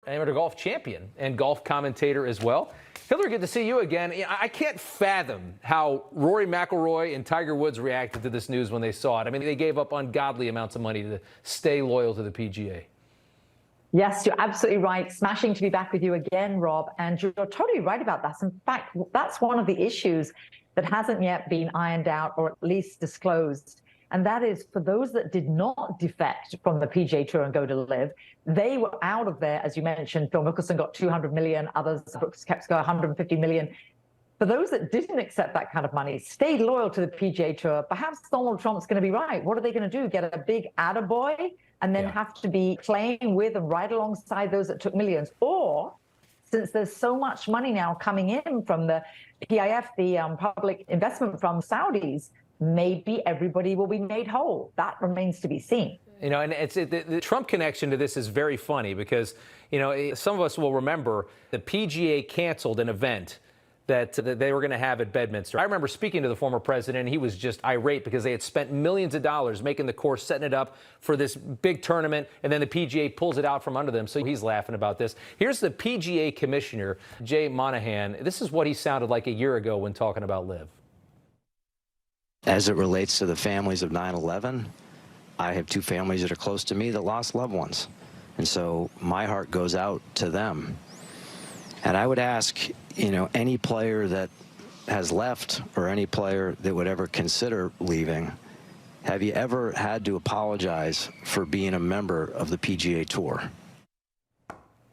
amateur golf champion and golf commentator as well. Hillary, good to see you again. I can't fathom how Rory McIlroy and Tiger Woods reacted to this news when they saw it. I mean, they gave up ungodly amounts of money to stay loyal to the PGA. Yes, you're absolutely right. Smashing to be back with you again, Rob. And you're totally right about that. In fact, that's one of the issues that hasn't yet been ironed out or at least disclosed. And that is, for those that did not defect from the PGA Tour and go to LIV, they were out of there. As you mentioned, Phil Mickelson got 200 million, others, Brooks Koepka, 150 million. For those that didn't accept that kind of money, stayed loyal to the PGA Tour, perhaps Donald Trump's going to be right. What are they going to do? Get a big attaboy and then have to be playing with and right alongside those that took millions? Or, since there's so much money now coming in from the PIF, the public investment from Saudis, maybe everybody will be made whole. That remains to be seen. You know, and the Trump connection to this is very funny because, you know, some of us will remember the PGA canceled an event that they were going to have at Bedminster. I remember speaking to the former president, and he was just irate because they had spent millions of dollars making the course, setting it up for this big tournament, and then the PGA pulls it out from under them. So he's laughing about this. Here's the PGA commissioner, Jay Monahan. This is what he sounded like a year ago when talking about LIV. As it relates to the families of 9/11, I have two families that are close to me that lost loved ones. And so my heart goes out to them. And I would ask, you know, any player that has left or any player that would ever consider leaving, have you ever had to apologize for being a member of the PGA Tour?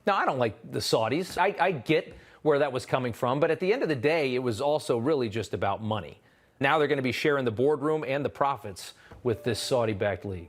Now, I don't like the Saudis. I get where that was coming from. But at the end of the day, it was also really just about money. Now they're going to be sharing the boardroom and the profits with this Saudi-backed league.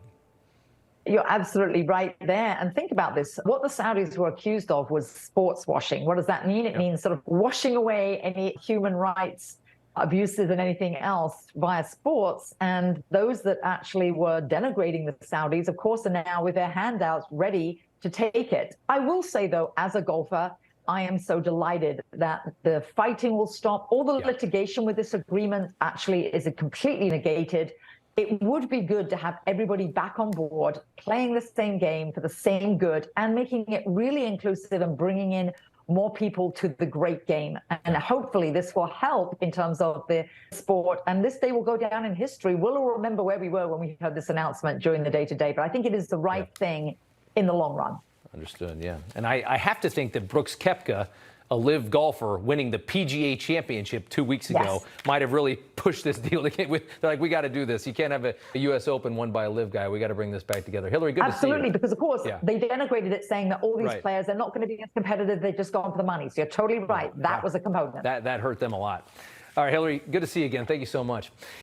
You're absolutely right there. And think about this. What the Saudis were accused of was sports washing. What does that mean? It means sort of washing away any human rights abuses and anything else via sports. And those that actually were denigrating the Saudis, of course, are now with their handouts ready to take it. I will say, though, as a golfer, I am so delighted that the fighting will stop. All the litigation with this agreement actually is completely negated. It would be good to have everybody back on board, playing the same game for the same good, and making it really inclusive and bringing in more people to the great game. And hopefully this will help in terms of the sport. And this day will go down in history. We'll all remember where we were when we heard this announcement during the day-to-day. But I think it is the right thing in the long run. Understood, yeah. And I have to think that Brooks Koepka, a LIV golfer, winning the PGA Championship 2 weeks ago, might have really pushed this deal. They're like, we got to do this. You can't have a U.S. Open won by a LIV guy. We got to bring this back together. Hillary, good to see you. Absolutely, because, of course, they denigrated it, saying that all these players, they're not going to be as competitive. They've just gone for the money. So you're totally right. That was a component. That hurt them a lot. All right, Hillary, good to see you again. Thank you so much.